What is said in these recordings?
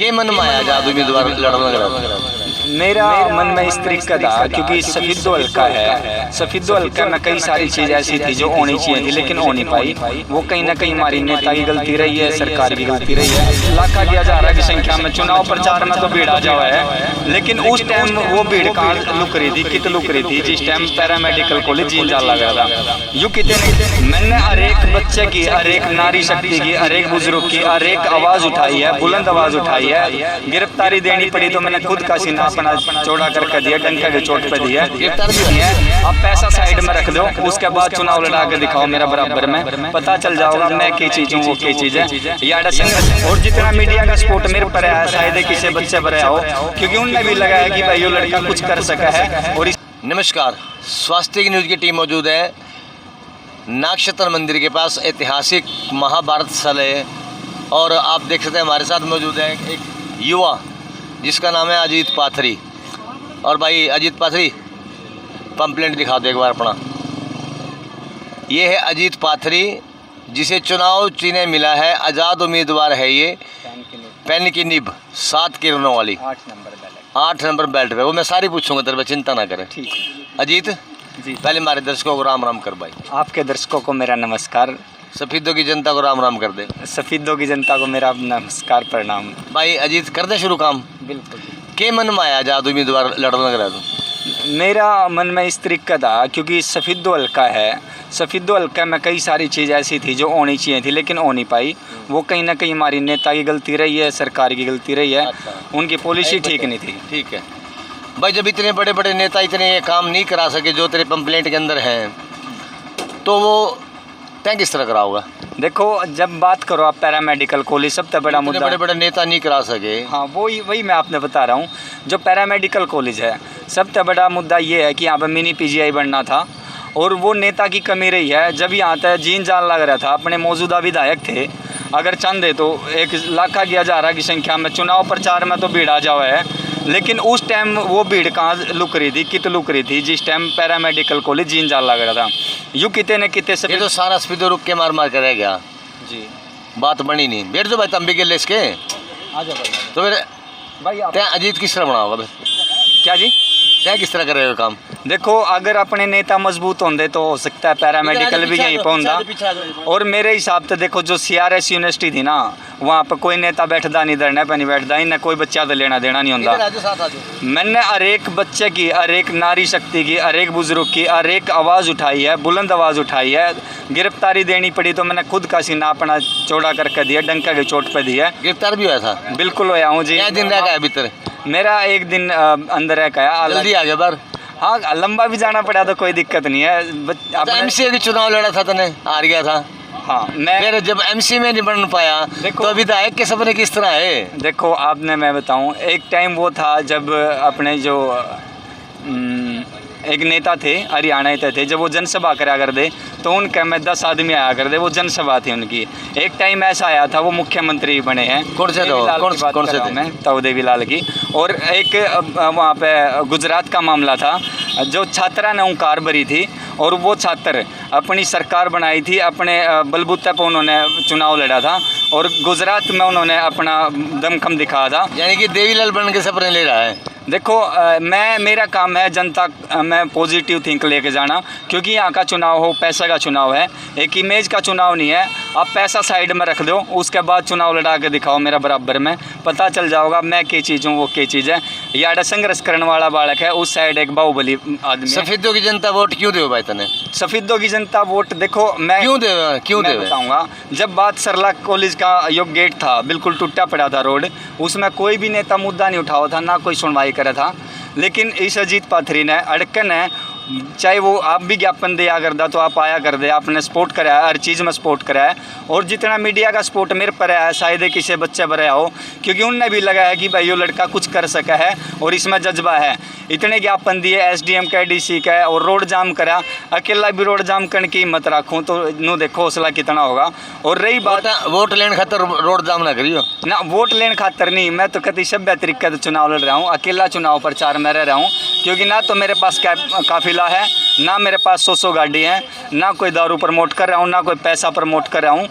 के मन में आया आजाद उम्मीदवार लड़ना लगा? मेरा मन में इस तरीका था क्योंकि सफीदो हल्का है। सफीदो हल्का में कई सारी चीज़ ऐसी थी जो होनी चाहिए थी लेकिन हो नहीं पाई। वो कहीं ना कहीं हमारी नेता की गलती रही है, सरकार की गलती रही है। लाखों की हज़ारों की संख्या में चुनाव प्रचार में तो भीड़ आ जावा है, लेकिन उस टाइम वो भीड़ कहाँ लुक रही थी, कित लुक रही थी जिस टाइम पैरामेडिकल कॉलेज जीन जाल लग रहा था। यूँ कितने नहीं, मैंने हर एक बच्चे की, हर एक नारी शक्ति की, हर एक बुजुर्ग की हर एक आवाज़ उठाई है, बुलंद आवाज़ उठाई है। गिरफ्तारी देनी पड़ी तो मैंने खुद का सीना अपना चौड़ा करके दिया, डंका के चोट पे दिया। गिरफ्तार भी है। अब पैसा साइड में रख दो, उसके बाद चुनाव लड़ा के दिखाओ मेरा बराबर में, पता चल जाओगा मैं क्या चीज़ हूँ, वो क्या चीज़ है। यार और जितना मीडिया का सपोर्ट मेरे पर है, शायद किसी बच्चे पर हो, क्योंकि उनने भी लगाया कि भाई ये लड़का कुछ कर सका है। और नमस्कार, स्वास्थ्य की न्यूज़ की टीम मौजूद है नागक्षत्र मंदिर के पास। ऐतिहासिक महाभारत स्थल है और आप देख सकते हैं हमारे साथ मौजूद है एक युवा जिसका नाम है अजीत पाथरी। और भाई अजीत पाथरी, पंपलेट दिखा दो एक बार अपना। ये है अजीत पाथरी जिसे चुनाव चिन्ह मिला है, आज़ाद उम्मीदवार है ये। पेन की निब 7 किरणों वाली 8 नंबर बेल्ट पे। वो मैं सारी पूछूंगा तेरे पे, चिंता ना करें। ठीक अजीत जी, पहले हमारे दर्शकों को राम राम कर भाई। आपके दर्शकों को मेरा नमस्कार। सफीदों की जनता को राम राम कर दे। सफीदों की जनता को मेरा नमस्कार, प्रणाम। भाई अजीत कर दे शुरू काम। बिल्कुल। के मन में आया आज़ाद उम्मीदवार लड़ना लग रहा था? मेरा मन में इस तरीका था क्योंकि सफीदो हल्का है। सफीदो हल्का में कई सारी चीज़ ऐसी थी जो होनी चाहिए थी लेकिन हो नहीं पाई। वो कहीं ना कहीं हमारी नेता की गलती रही है, सरकार की गलती रही है। उनकी पॉलिसी ठीक नहीं थी। ठीक है भाई, जब इतने बड़े बड़े नेता इतने ये काम नहीं करा सके जो तेरे पंपलेट के अंदर हैं, तो वो तय किस तरह करा होगा? देखो, जब बात करो आप पैरामेडिकल कॉलेज, सबसे बड़ा मुद्दा बड़े बड़े नेता नहीं करा सके। हाँ, वही मैं आपने बता रहा हूँ। जो पैरामेडिकल कॉलेज है, सबसे बड़ा मुद्दा ये है कि यहाँ पर मिनी पीजीआई बनना था और वो नेता की कमी रही है। जब यहाँ तक जीन जान लग रहा था, अपने मौजूदा विधायक थे, अगर चाहते तो 1 लाख की हज़ारों की संख्या में चुनाव प्रचार में तो भीड़ आ जावा है, लेकिन उस टाइम वो भीड़ कहाँ लुक रही थी, कित लुक रही थी जिस टाइम पैरामेडिकल कॉलेज जीन जाल लग रहा था। यूँ कितने न कितने से तो सारा स्पीडो रुक के मार कर रह गया जी, बात बनी नहीं। बैठ जाओ भाई, तंबी के लेस के आ जाओ तो फिर भाई। तय अजीत किस तरह बनाओगा भाई? क्या जी? तय किस तरह करेगा काम? देखो, अगर अपने नेता मजबूत होंगे तो हो सकता है पैरामेडिकल भी यहीं पहुंचा। और मेरे हिसाब से देखो, जो CRS यूनिवर्सिटी थी ना, वहाँ पर कोई नेता बैठता नहीं, धरने पर नहीं बैठता, इन्हें कोई बच्चा तो लेना देना नहीं होता। मैंने हर एक बच्चे की, हर एक नारी शक्ति की, हर एक बुजुर्ग की हर एक आवाज़ उठाई है, बुलंद आवाज़ उठाई है। गिरफ्तारी देनी पड़ी तो मैंने खुद का सीना अपना चौड़ा करके दिया, डंका की चोट पर दिया। गिरफ्तार भी हुआ था? बिल्कुल होया हूँ जी। क्या दिन रह गया भीतर? मेरा 1 दिन अंदर रह गया। जल्दी आ गया बार? हाँ, लंबा भी जाना पड़ा तो कोई दिक्कत नहीं है। MC के चुनाव लड़ा था तने, हार गया था। हाँ, मैं फिर जब MC में नहीं बन पाया तो अभी विधायक के सपने किस तरह है? देखो, आपने, मैं बताऊं, एक टाइम वो था जब अपने जो एक नेता थे, हरियाणा के थे, जब वो जनसभा करा कर दे तो उनके में 10 आदमी आया कर दे, वो जनसभा थी उनकी। एक टाइम ऐसा आया था, वो मुख्यमंत्री बने हैं। कौन से कौन से थे? तो देवीलाल की। और एक वहाँ पे गुजरात का मामला था, जो छात्रा ने ओंकार भरी थी और वो छात्र अपनी सरकार बनाई थी, अपने बलबूते पर उन्होंने चुनाव लड़ा था और गुजरात में उन्होंने अपना दमखम दिखाया था। यानी कि देवीलाल बन के सपने ले रहा है। देखो, मेरा काम है जनता में पॉजिटिव थिंक लेके जाना, क्योंकि यहाँ का चुनाव हो, पैसा का चुनाव है, एक इमेज का चुनाव नहीं है। आप पैसा साइड में रख दो, उसके बाद चुनाव लड़ा के दिखाओ मेरा बराबर में, पता चल जाओगा मैं क्या चीज़ हूँ, वो क्या चीज़ है। यार संघर्ष करने वाला बालक है, उस साइड एक बाहुबली आदमी। सफेदों की जनता वोट क्यों दे भाई तने? सफेदों की जनता वोट, देखो मैं क्यों दे बताऊँगा। जब बात सरला कॉलेज का योग गेट था, बिल्कुल टूटा पड़ा था रोड, उसमें कोई भी नेता मुद्दा नहीं उठाया था, ना कोई सुनवाई करा था। लेकिन इस अजीत पाथरी ने अड़कन है, चाहे वो आप भी ज्ञापन दिया करदा तो आप आया कर दे, आपने सपोर्ट कराया, हर चीज़ में सपोर्ट कराया। और जितना मीडिया का सपोर्ट मेरे पर है, शायद किसी बच्चे पर हो, क्योंकि उनने भी लगाया कि भाई ये लड़का कुछ कर सका है और इसमें जज्बा है। इतने ज्ञापन दिए SDM का, DC का, और रोड जाम करा। अकेला भी रोड जाम करने की हिम्मत रखूँ तो नू देखो हौसला कितना होगा। और रही बात वोट लेने खातर रोड जाम ना करियो ना, वोट लेने खातर नहीं, मैं तो कभी सभ्य तरीके से चुनाव लड़ रहा हूँ, अकेला चुनाव प्रचार में रह रहा हूँ, क्योंकि ना तो मेरे पास काफ़ी काफिला है, ना मेरे पास 100 गाड़ी है, ना कोई दारू प्रमोट कर रहा हूँ, ना कोई पैसा प्रमोट कर रहा हूँ।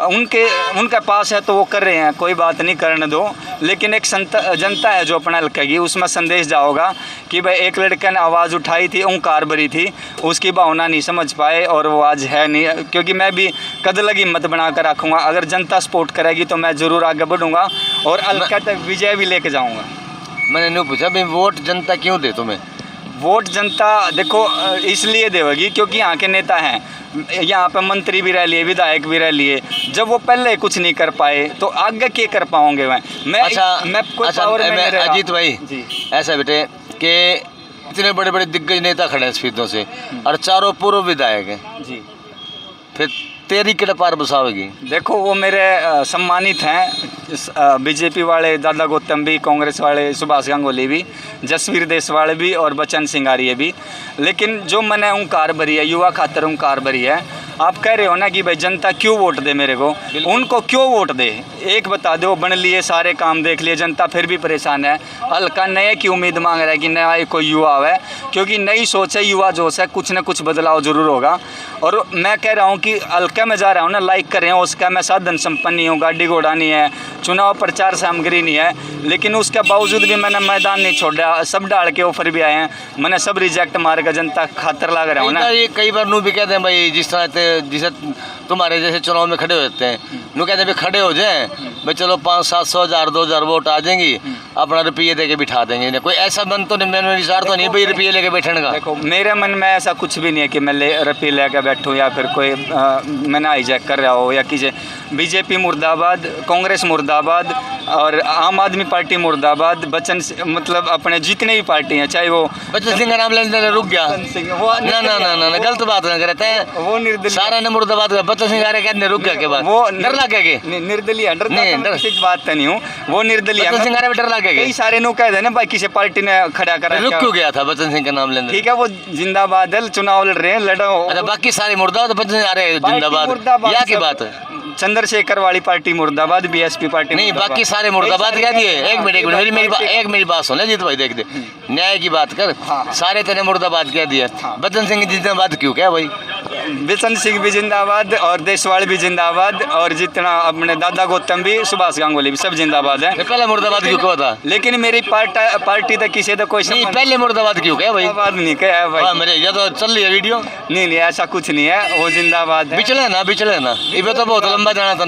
उनके पास है तो वो कर रहे हैं, कोई बात नहीं, करने दो। लेकिन एक जनता है जो अपना लकेगी, उसमें संदेश जाओगा कि भाई एक लड़के ने आवाज़ उठाई थी, ओंकार भरी थी, उसकी भावना नहीं समझ पाए और वो आज है नहीं। क्योंकि मैं भी कदल की हिम्मत बना कर रखूँगा, अगर जनता सपोर्ट करेगी तो मैं ज़रूर आगे बढ़ूँगा और हल्का तक विजय भी लेके जाऊँगा। मैंने नहीं पूछा भाई वोट जनता क्यों दे तुम्हें? वोट जनता देखो इसलिए देगी क्योंकि यहाँ के नेता हैं, यहाँ पे मंत्री भी रह लिए, विधायक भी रह लिए। जब वो पहले कुछ नहीं कर पाए तो आगे क्या कर पाओगे? मैं कोई पावर में नहीं रहा। अजीत भाई जी, ऐसा बेटे कि इतने बड़े बड़े दिग्गज नेता खड़े हैं सफीदों से और चारों पूर्व विधायक हैं जी। फिर तेरी किड़ा पार बसावेगी? देखो वो मेरे सम्मानित हैं, बीजेपी वाले दादा गौतम भी, कांग्रेस वाले सुभाष गांगुली भी, जसवीर देशवाल भी और बच्चन सिंगारिया भी। लेकिन जो मैंने ओंकार भरी है, युवा खातर ओंकार भरी है। आप कह रहे हो ना कि भाई जनता क्यों वोट दे मेरे को, उनको क्यों वोट दे? एक बता दो, बन लिए सारे काम देख लिए, जनता फिर भी परेशान है। हल्का नए की उम्मीद मांग रहा है कि नया कोई युवा है, क्योंकि नई सोच है, युवा जोश है, कुछ ना कुछ बदलाव जरूर होगा। और मैं कह रहा हूँ कि हल्का में जा रहा हूँ ना, लाइक कर रहे हैं उसका, मैं साधन संपन्न नहीं हूँ, गाड़ी घोड़ा नहीं है, चुनाव प्रचार सामग्री नहीं है, लेकिन उसके बावजूद भी मैंने मैदान नहीं छोड़ा। सब डाल के ऑफर भी आए हैं, मैंने सब रिजेक्ट मार कर जनता खातर लग रहा हूँ ना। कई बार नू भी कहते हैं भाई जिस तरह जिसे तुम्हारे जैसे चुनाव में खड़े होते हैं, नू कहते हैं भाई खड़े हो जाए भाई, चलो 500-700 1000 2000 वोट आ जाएंगी, अपना रुपये दे के बिठा देंगे। इन्हें कोई ऐसा मन तो नहीं, मैंने विचार तो नहीं भाई रुपये लेके बैठने का। देखो मेरे मन में ऐसा कुछ भी नहीं है कि मैं रुपये लेकर बैठूँ या फिर कोई मैंने हाईजैक कर रहा हो या किसी। बीजेपी मुर्दाबाद, कांग्रेस मुर्दाबाद और आम आदमी पार्टी मुर्दाबाद, बच्चन मतलब अपने जितने भी पार्टी हैं, चाहे वो बच्चन सिंह का नाम लेने रुक गया। वो ना गलत बात ना करते हैं, वो निर्दलीय सारा ने मुर्दाबाद बच्चन सिंह कहने रुक गया के बाद वो डर लग गया के निर्दलीय डर बात तो नहीं हूँ, वो निर्दलीय बच्चन सिंह डर लग गया। कई सारे नु कह देना भाई किसी पार्टी ने खड़ा करा, रुक क्यों गया था बच्चन सिंह का नाम लेने? ठीक है, वो जिंदाबाद है, चुनाव लड़ रहे हैं, लड़ो। अच्छा बाकी सारे मुर्दाबाद, बच्चन सिंह आ रहे जिंदाबाद, या की बात है? चंद्रशेखर वाली पार्टी मुर्दाबाद, बीएसपी पार्टी नहीं, बाकी सारे मुर्दाबाद कह दिए। एक मिनट मेरी बात सुन जीत भाई, देख दे न्याय की बात कर। सारे तेने मुर्दाबाद कह दिया, बच्चन सिंह जिंदाबाद क्यों क्या भाई? बच्चन सिंह भी जिंदाबाद और देशवाल भी जिंदाबाद और जितना अपने दादा गौतम भी, सुभाष गांगुली भी, सब जिंदाबाद है। पहले मुर्दाबाद क्यों कहा था? लेकिन मेरी पार्टी तक किसी तो कोई नहीं, पहले मुर्दाबाद क्यों क्या भाई? मुर्दाबाद नहीं कहा भाई, मेरे ये तो चल रही है वीडियो। नहीं ऐसा कुछ नहीं है, वो जिंदाबाद है। बिचले ना ये तो बहुत लंबा जाना था।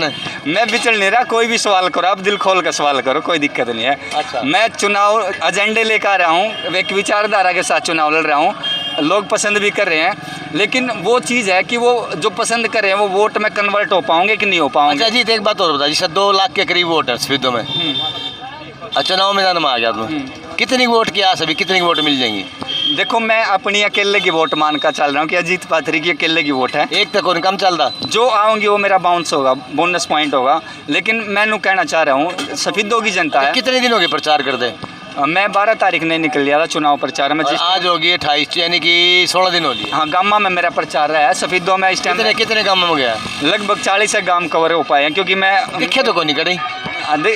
मैं बिचल नहीं रहा, कोई भी सवाल करो आप, दिल खोल कर सवाल करो, कोई दिक्कत नहीं है। अच्छा। मैं चुनाव एजेंडे लेकर आ रहा हूँ, एक विचारधारा के साथ चुनाव लड़ रहा हूँ, लोग पसंद भी कर रहे हैं। लेकिन वो चीज़ है कि वो जो पसंद कर रहे हैं वो वोट में कन्वर्ट हो पाओगे कि नहीं हो पाओगे। अच्छा जी, एक बात और बता, जैसे 2 लाख के करीब वोट है सफीदों में, चुनाव मैदान में आ गया तुम्हें, कितनी वोट की आस, अभी कितनी वोट मिल जाएंगी? देखो मैं अपनी अकेले की वोट मान कर चल रहा हूँ कि अजीत पात्री की अकेले की वोट है। एक तक और कम चलता, जो आऊँगी वो मेरा बाउंस होगा, बोनस पॉइंट होगा। लेकिन मैं कहना चाह रहा हूँ सफीदों की जनता है। कितने दिन हो गए प्रचार करते? मैं 12 तारीख नहीं निकल गया था चुनाव प्रचार में, आज होगी 28, यानी कि 16 दिन हो गए। हाँ, गामा में मेरा प्रचार रहा है सफीदों में। इस टाइम कितने गाँव में गया? लगभग 40 गांव कवर हो पाए हैं, क्योंकि मैं दिखे तो कौन नहीं करी।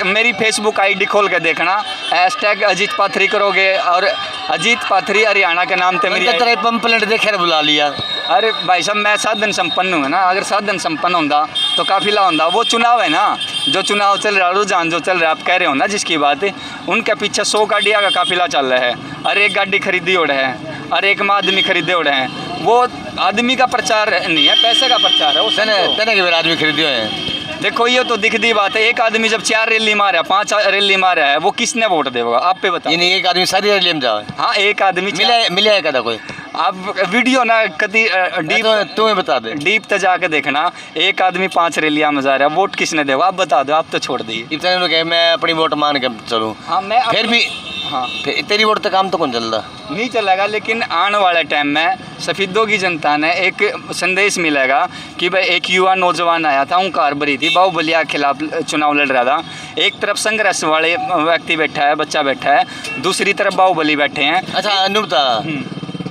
मेरी फेसबुक आईडी खोल के देखना, हैशटैग अजीत पाथरी करोगे और अजीत पाथरी हरियाणा के नाम से मेरी तेरे पंपलेट देखे बुला लिया। अरे भाई साहब मैं साधन संपन्न हूँ ना, अगर साधन संपन्न होता तो काफिला होता। वो चुनाव है ना, जो चुनाव चल रहा है, रुझान जो चल रहा है, आप कह रहे हो ना जिसकी बात, उनके पीछे 100 गाड़ियाँ का काफिला चल रहा है। अरे एक गाड़ी खरीदी उड़े है, अरे एक आदमी खरीदे उड़े हैं। वो आदमी का प्रचार नहीं है, पैसे का प्रचार है। वो तने के आदमी खरीदे हुए हैं। देखो ये तो दिखती बात है, एक आदमी जब 4 रैली मारा, 5 रैली मारा है, वो किसने वोट देगा आप पे बताओ? एक आदमी सारी रैली में जाओ। हाँ, एक आदमी मिला है कदा कोई? आप वीडियो ना कभी डीप तुम्हें बता दे, डीप तक जाके देखना, एक आदमी 5 रैलियां में जा रहा है, वोट किसने देगा आप बता दो। आप तो छोड़ दी, इतने मैं अपनी वोट मान के चलूँ। हाँ मैं फिर भी हाँ तेरी वोट तक काम तो कौन चल रहा नहीं चलेगा। लेकिन आने वाले टाइम में सफीदों की जनता ने एक संदेश मिलेगा कि भाई एक युवा नौजवान आया था, ओंकार भरी थी, बाहुबलिया के खिलाफ चुनाव लड़ रहा था। एक तरफ संघर्ष वाले व्यक्ति बैठा है, बच्चा बैठा है, दूसरी तरफ बाहुबली बैठे हैं। अच्छा अनुपता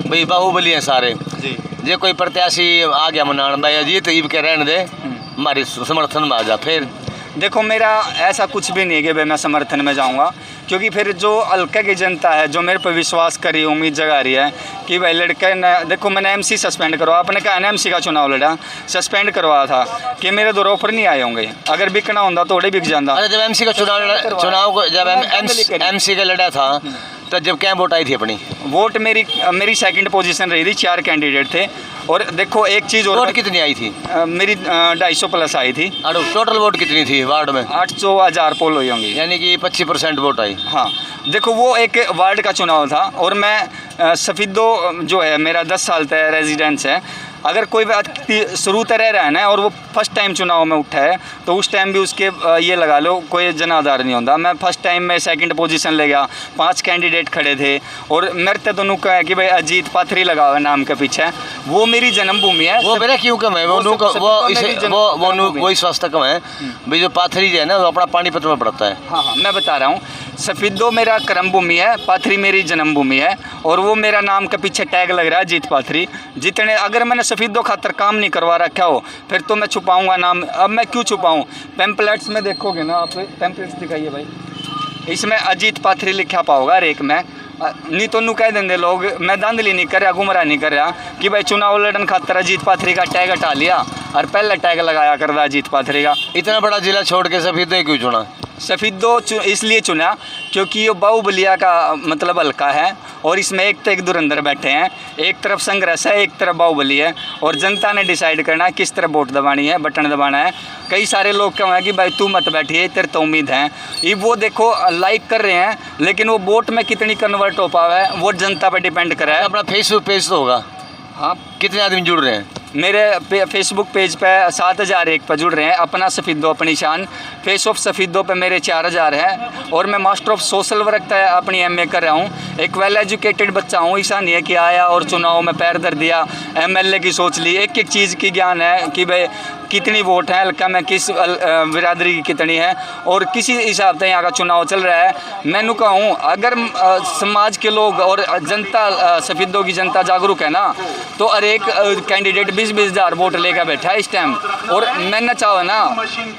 भाई, बाहुबली है सारे जी, जे कोई प्रत्याशी आ गया मनान भाई अजीत ईब के रहने दे, हमारे समर्थन में आ जा। फिर देखो मेरा ऐसा कुछ भी नहीं है कि भाई मैं समर्थन में जाऊंगा, क्योंकि फिर जो हल्का की जनता है जो मेरे पर विश्वास करी, उम्मीद जगा रही है कि भाई लड़के ने, देखो मैंने एमसी सस्पेंड करवा, आपने कहा ना एमसी का चुनाव लड़ा, सस्पेंड करवाया था कि मेरे 2 ऑफर नहीं आए होंगे, अगर बिकना होता तो बिक जाता। अरे जब एमसी का जब एमसी का लड़ा था तो जब क्या वोट आई थी अपनी? वोट मेरी सेकंड पोजीशन रही थी, 4 कैंडिडेट थे। और देखो एक चीज़ और, वोट कितनी आई थी? मेरी 250 प्लस आई थी। और टोटल वोट कितनी थी वार्ड में? 800,000 पोल हुई होंगी, यानी कि 25% वोट आई। हाँ देखो वो एक वार्ड का चुनाव था, और मैं सफीदो जो है मेरा 10 साल तक रेजिडेंस है। अगर कोई व्यक्ति शुरू से रह रहा है ना और वो फर्स्ट टाइम चुनाव में उठा है तो उस टाइम भी उसके ये लगा लो कोई जनाधार नहीं होता। मैं फर्स्ट टाइम में सेकंड पोजीशन ले गया, 5 कैंडिडेट खड़े थे, और मेरे तो दोनों का है कि भाई अजीत पाथरी लगा हुआ है नाम के पीछे, वो मेरी जन्मभूमि है। वो मेरा क्यों कम है? वही स्वास्थ्य कम है भाई, जो पाथरी जो है ना वो अपना पानीपत में पड़ता है। हाँ मैं बता रहा हूँ, सफीदो मेरा कर्म भूमि है, पाथरी मेरी जन्मभूमि है, और वो मेरा नाम के पीछे टैग लग रहा है जीत पाथरी। जितने अगर मैंने सफीदो खातर काम नहीं करवा रखा हो फिर तो मैं छुपाऊंगा नाम। अब मैं क्यों छुपाऊं? पैम्पलेट्स में देखोगे ना आप, पैम्पलेट्स दिखाइए भाई, इसमें अजीत पाथरी लिखा पाओगा हर एक में। नहीं तो नू कह देंगे लोग मैं धांधली नहीं कर रहा, गुमराह नहीं कर रहा कि भाई चुनाव लड़न खातर अजीत पाथरी का टैग हटा लिया और पहले टैग लगाया कर रहा अजीत पाथरी का। इतना बड़ा जिला छोड़ के सफीदो क्यों चुना? सफीदो इसलिए चुना क्योंकि ये बाहुबलिया का मतलब हल्का है, और इसमें एक तो एक धुरंधर बैठे हैं, एक तरफ संघर्ष है, एक तरफ बाहुबली है, और जनता ने डिसाइड करना है किस तरफ वोट दबानी है, बटन दबाना है। कई सारे लोग कह रहे हैं कि भाई तू मत बैठिए, तेरे तो उम्मीद है। ये वो देखो लाइक कर रहे हैं, लेकिन वो वोट में कितनी कन्वर्ट हो पावा है वो जनता पर डिपेंड कर रहा है। अपना फेसबुक पेज तो होगा, हाँ कितने आदमी जुड़ रहे हैं? मेरे फेसबुक पेज पे 7,001 पर जुड़ रहे हैं। अपना सफीदो अपनी शान, फेस ऑफ सफीदो पे मेरे 4,000 है, और मैं मास्टर ऑफ सोशल वर्क पे अपनी MA कर रहा हूँ। एक वेल एजुकेटेड बच्चा हूँ, ऐसा नहीं है कि आया और चुनाव में पैर धर दिया, MLA की सोच ली। एक एक चीज़ की ज्ञान है कि भाई कितनी वोट है, हल्का में किस बिरादरी की कितनी है, और किसी हिसाब से यहाँ का चुनाव चल रहा है। मैंने कहूँ अगर समाज के लोग और जनता, सफीदो की जनता जागरूक है ना, तो हर एक कैंडिडेट 20-20 हज़ार वोट लेकर बैठा है इस टाइम। और मैंने चाहो ना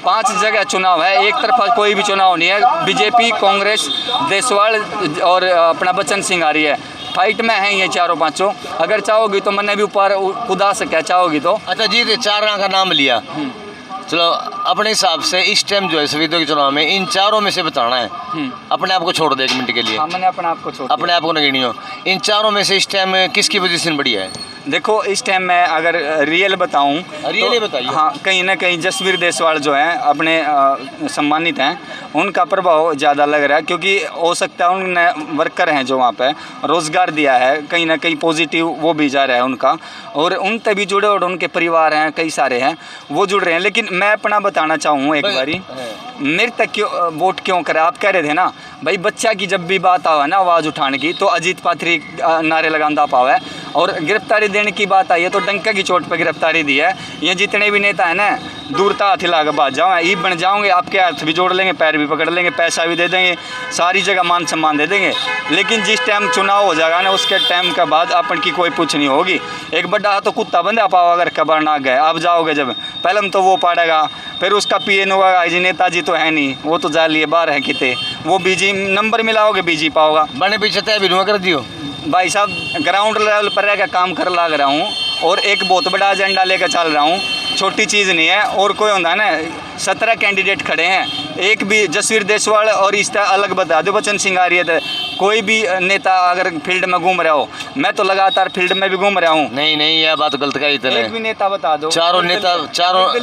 5 जगह चुनाव है, एक तरफा कोई भी चुनाव नहीं है। बीजेपी, कांग्रेस, देसवाल और अपना बच्चन सिंह आ रही है, फाइट में हैं ये 4-5। अगर चाहोगी तो मैंने भी ऊपर कूदा सके, चाहोगी तो। अच्छा जी, 4 का नाम लिया, चलो अपने हिसाब से इस टाइम जो है सफीदो के चुनाव में इन 4 में से बताना है। अपने आप को छोड़ दे 1 मिनट के लिए। हाँ मैंने अपने आप को छोड़, अपने आप को न गिनियो। इन 4 में से इस टाइम किसकी पोजीशन बढ़िया है? देखो इस टाइम मैं अगर रियल बताऊं, रियल ही बताइए। हाँ कहीं ना कहीं जसवीर देसवाल जो हैं अपने सम्मानित हैं, उनका प्रभाव ज़्यादा लग रहा है, क्योंकि हो सकता है उनने वर्कर हैं जो वहाँ पे रोज़गार दिया है, कहीं ना कहीं पॉजिटिव वो भी जा रहा है उनका, और उन तभी जुड़े और उनके परिवार हैं कई सारे हैं वो जुड़ रहे हैं। लेकिन मैं अपना बताना चाहूँ एक बारी, मेरे तक क्यों वोट क्यों करा? आप कह रहे थे ना भाई बच्चा की जब भी बात आवा ना आवाज़ उठाने की तो अजीत पाथरी नारे लगांदा पावा है, और गिरफ्तारी देने की बात आई है तो डंका की चोट पर गिरफ्तारी दी है। ये जितने भी नेता हैं ना दूर तक हाथ हिला के बात जाओ, ई बन जाओगे, आपके हाथ भी जोड़ लेंगे, पैर भी पकड़ लेंगे, पैसा भी दे देंगे, सारी जगह मान सम्मान दे देंगे। लेकिन जिस टाइम चुनाव हो जाएगा ना उसके टाइम के बाद अपन की कोई पूछ नहीं होगी। एक बड़ा तो कुत्ता बंदा पाओ अगर कबर ना गए, आप जाओगे जब पहले तो वो पड़ेगा, फिर उसका PN होगा, जी नेताजी तो है नहीं, वो तो जा लिए बाहर है किते, वो बीजी नंबर मिलाओगे बीजी पाओगा। बने पीछे तय भी कर दियो भाई साहब, ग्राउंड लेवल पर रह कर काम कर लग रहा हूँ, और एक बहुत बड़ा एजेंडा लेकर चल रहा हूँ, छोटी चीज़ नहीं है। और कोई होता है ना 17 कैंडिडेट खड़े हैं, एक भी जसवीर देसवाल और इस तरह अलग बता दो, बच्चन सिंह आ रही है, कोई भी नेता अगर फील्ड में घूम रहा हो, मैं तो लगातार फील्ड में भी घूम रहा हूँ। नहीं नहीं यह बात गलत कही तूने। एक भी नेता बता दो। चारों नेता, चारों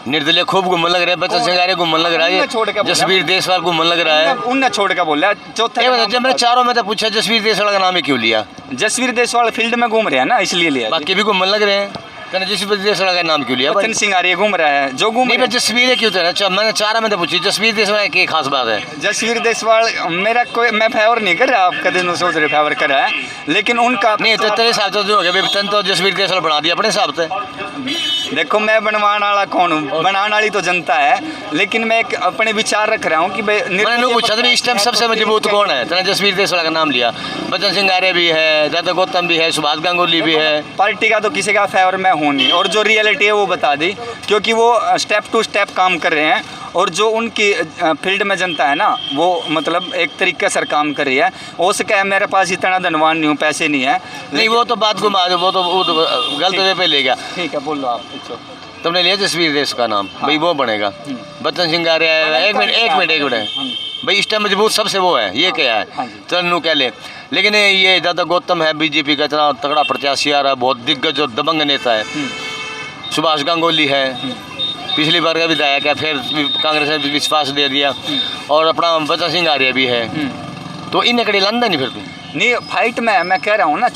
निर्दलीय खूब घूमने लग रहे हैं, बच्चन सिंह आ रहे घूमने लग रहा है, जसवीर देसवाल घूमने लग रहा है, उनने छोड़ के बोला। चौथा जब मैंने 4 में तो पूछा जसवीर देसवाल का नाम ही क्यों लिया? जसवीर देसवाल फील्ड में घूम रहे हैं ना इसलिए लिया। बाकी भी घूमने लग रहे हैं, जसवीर देसवाल का नाम क्यों लिया? बच्चन सिंह आ रही है घूम रहा है जो घूम नहीं, जसवीर क्यों था? मैंने 4 में तो पूछी जसवीर देसवाल की खास बात है। जसवीर देसवाल मेरा कोई, मैं फेवर नहीं कर रहा, आप कदे न सोच रहे फेवर कर रहा है, लेकिन उनका नहीं तो तेरे हिसाब से जो हो गया तन तो जसवीर देसवाल बना दिया अपने हिसाब से। देखो मैं बनवाने वाला कौन हूँ, बनाने वाली तो जनता है, लेकिन मैं एक अपने विचार रख रहा हूँ कि भाई मैंने पूछा था इस टाइम सबसे मजबूत कौन है, तेरा जसवीर देसवाल का नाम लिया, बच्चन सिंह आर्य भी है, दादा गौतम भी है, सुभाष गांगुली भी है। पार्टी का तो किसी का फेवर में हूँ नहीं, और जो रियलिटी है वो बता दी, क्योंकि वो स्टेप टू स्टेप काम कर रहे हैं, और जो उनकी फील्ड में जनता है ना, वो मतलब एक तरीके से काम कर रही है। हो सके मेरे पास इतना धनवान नहीं हूँ, पैसे नहीं है। नहीं वो तो बात घुमा दो, वो तो गलत वे पे ले गया। ठीक है, बोलो आप, पूछो। तुमने लिया जसवीर देश का नाम, भाई वो बनेगा। बच्चन सिंह आ रहा है, एक मिनट भाई इस टाइम मजबूत सबसे वो है, ये क्या है, चल कह ले। लेकिन ये दादा गौतम है बीजेपी का इतना तगड़ा प्रत्याशी आ रहा है, बहुत दिग्गज और दबंग नेता है। सुभाष गांगुली है, पिछली बार का विधायक है, फिर कांग्रेस ने विश्वास दे दिया। और अपना बच्चन सिंह आर्य भी है, तो इन्हें कड़ी लांदा नहीं फिर तुम नहीं फाइट में मैं कह रहा हूँ ना,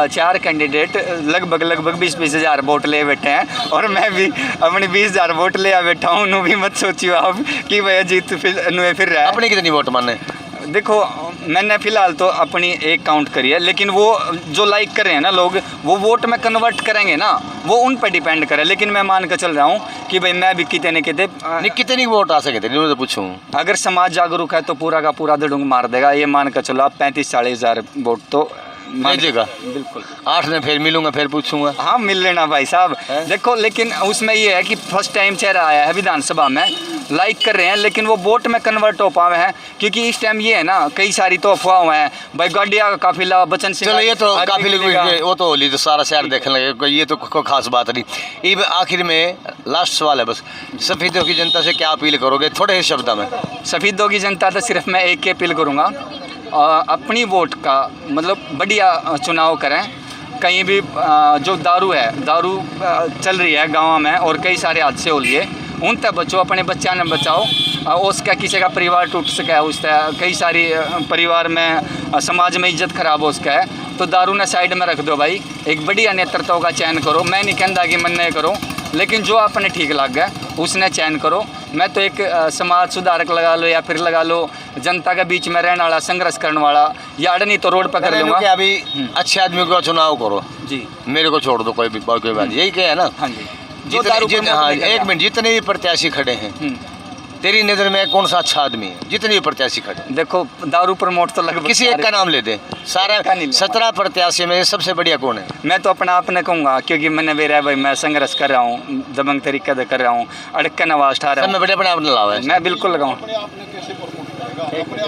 चार कैंडिडेट लगभग 20-20 हज़ार वोट ले बैठे हैं, और मैं भी अपनी 20,000 वोट ले बैठा हूँ। नू भी मत सोचियो आप कि भैया जीत फिर रहा है। अपनी कितनी वोट माने? देखो मैंने फ़िलहाल तो अपनी एक काउंट करी है, लेकिन वो जो लाइक कर रहे हैं ना लोग, वो वोट में कन्वर्ट करेंगे ना, वो उन पर डिपेंड करे। लेकिन मैं मान कर चल रहा हूँ कि भाई मैं भी कितनी वोट आ सके थे, तो पूछूँ। अगर समाज जागरूक है तो पूरा का पूरा दड़ूंग मार देगा, ये मान कर चलो आप 35-40 हज़ार वोट तो भेजेगा। बिल्कुल 8 में फिर मिलूंगा, फिर पूछूंगा। हाँ मिल लेना भाई साहब। देखो लेकिन उसमें ये है कि फर्स्ट टाइम चेहरा आया है विधानसभा में, लाइक कर रहे हैं, लेकिन वो वोट में कन्वर्ट हो पाए हैं। क्योंकि इस टाइम ये है ना, कई सारी तो अफवाह हुए हैं भाई, गाड़िया का काफिला बच्चन सिंह, चलो ये तो काफिले वो तो होली तो सारा शहर देखने लगे, ये तो कोई खास बात नहीं। ये आखिर में लास्ट सवाल है बस, सफेदों की जनता से क्या अपील करोगे थोड़े ही शब्दों में? सफेदों की जनता तो सिर्फ मैं एक ही अपील करूँगा, अपनी वोट का मतलब बढ़िया चुनाव करें। कहीं भी जो दारू चल रही है गाँव में, और कई सारे हादसे हो लिए, उन तक बचो, अपने बच्चा ने बचाओ। उसका किसी का परिवार टूट सका है, उसका कई सारी परिवार में समाज में इज्जत खराब हो सका है, तो दारू ने साइड में रख दो भाई। एक बढ़िया नेतृत्व का चयन करो। मैं नहीं कहता कि मन नहीं करो, लेकिन जो अपने ठीक लग गया उसने चयन करो। मैं तो एक समाज सुधारक लगा लो, या फिर लगा लो जनता के बीच में रहने वाला, संघर्ष करने वाला, या नहीं तो रोड पर कर लूँगा। क्या अभी अच्छे आदमी का चुनाव करो जी, मेरे को छोड़ दो कोई बात, यही क्या है ना। हाँ जी, हाँ एक मिनट, जितने भी प्रत्याशी खड़े हैं तेरी नज़र में कौन सा अच्छा आदमी है? जितने भी प्रत्याशी खड़े, देखो दारू प्रमोट तो लगभग किसी एक का नाम ले दे। सारा 17 प्रत्याशी में सबसे बढ़िया कौन है? मैं तो अपना आपने कहूँगा, क्योंकि मैंने मेरा भाई मैं संघर्ष कर रहा हूँ, दबंग तरीके से कर रहा हूँ, अड़क्का नवाज ठा रहा हूँ, बढ़िया अपने आपने लावा है। मैं बिल्कुल लगाऊँ,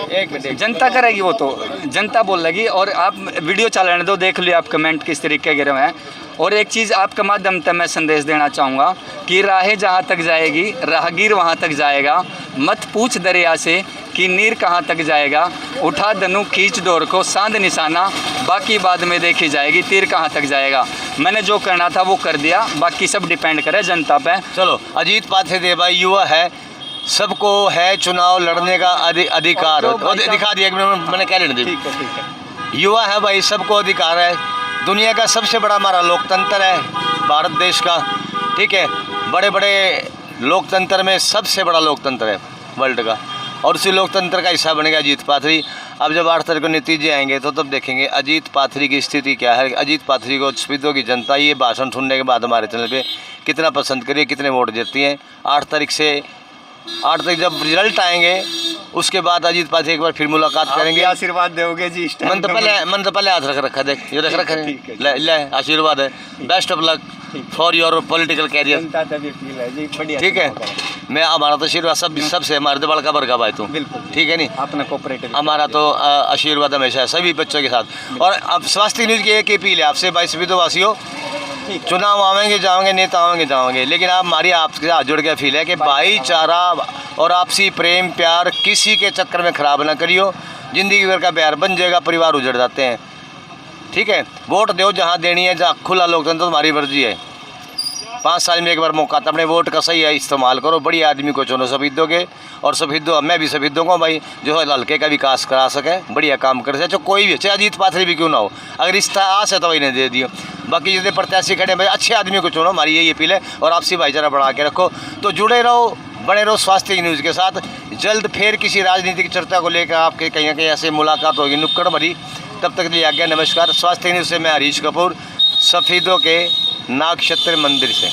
एक मिनट जनता करेगी, वो तो जनता बोल लगी। और आप वीडियो चलाने दो, देख लियो आप कमेंट किस तरीके गिरे हुए हैं। और एक चीज़ आपके माध्यम से मैं संदेश देना चाहूँगा कि राहें जहाँ तक जाएगी राहगीर वहाँ तक जाएगा। मत पूछ दरिया से कि नीर कहाँ तक जाएगा, उठा धनु खींच डोर को सांध निशाना, बाकी बाद में देखी जाएगी तीर कहाँ तक जाएगा। मैंने जो करना था वो कर दिया, बाकी सब डिपेंड करे जनता पे। चलो अजीत पाथेदेव भाई युवा है, सबको है चुनाव लड़ने का अधिकार। दिखा दिया मैंने, क्या लेने दी? ठीक है युवा है भाई, सबको अधिकार है। दुनिया का सबसे बड़ा हमारा लोकतंत्र है भारत देश का, ठीक है। बड़े बड़े लोकतंत्र में सबसे बड़ा लोकतंत्र है वर्ल्ड का, और उसी लोकतंत्र का हिस्सा बनेगा अजीत पाथरी। अब जब 8 तारीख को नतीजे आएंगे तो तब देखेंगे अजीत पाथरी की स्थिति क्या है। अजीत पाथरी को सफेदों की जनता ये भाषण सुनने के बाद हमारे चैनल पे कितना पसंद करिए, कितने वोट देती हैं। 8 तारीख जब रिजल्ट आएंगे उसके बाद अजीत पाथरी एक बार फिर मुलाकात करेंगे। आशीर्वाद दोगे जी? मन तो पहले हाथ रख रखा, देख ये रख रखा है, ले आशीर्वाद है। Best of luck for your political career, ठीक है। मैं हमारा तो आशीर्वाद सबसे हमारे तो बड़का बड़का भाई तू, ठीक है नहीं, अपना कोऑपरेटिव हमारा तो आशीर्वाद हमेशा है सभी बच्चों के साथ। और अब स्वास्थ्य न्यूज़ की एक अपील है आपसे भाई सफेदों वासियों, चुनाव आवेंगे जाओगे, नेता आवेंगे जाओगे, लेकिन आप हमारी आपके साथ जुड़ के अपील है कि भाईचारा और आपसी प्रेम प्यार किसी के चक्कर में ख़राब ना करियो। ज़िंदगी भर का प्यार बन जाएगा, परिवार उजड़ जाते हैं, ठीक है। वोट दो जहाँ देनी है, जहाँ खुला लोकतंत्र तुम्हारी मर्जी है। 5 साल में एक बार मौका था, अपने वोट का सही है इस्तेमाल करो, बड़ी आदमी को चुनो सफेदों के। और सफेदों मैं भी सफेदों को भाई जो है हल्के का विकास करा सके, बढ़िया काम कर सके, कोई भी चाहे अजीत पाथरी भी क्यों ना हो, अगर रिश्ता आस है तो वही ने दे दियो। बाकी जितने प्रत्याशी खड़े भाई अच्छे आदमी को चुनो, हमारी यही अपील है। और आपसी भाईचारा बढ़ा के रखो, तो जुड़े रहो, बने रहो स्वास्थ्य न्यूज़ के साथ। जल्द फिर किसी राजनीतिक चर्चा को लेकर आपके कहीं ना कहीं ऐसे मुलाकात होगी नुक्कड़ भरी। तब तक लिए आज्ञा, नमस्कार। स्वास्थ्य न्यूज़ से मैं हरीश कपूर, सफेदों के नागक्षत्र मंदिर से।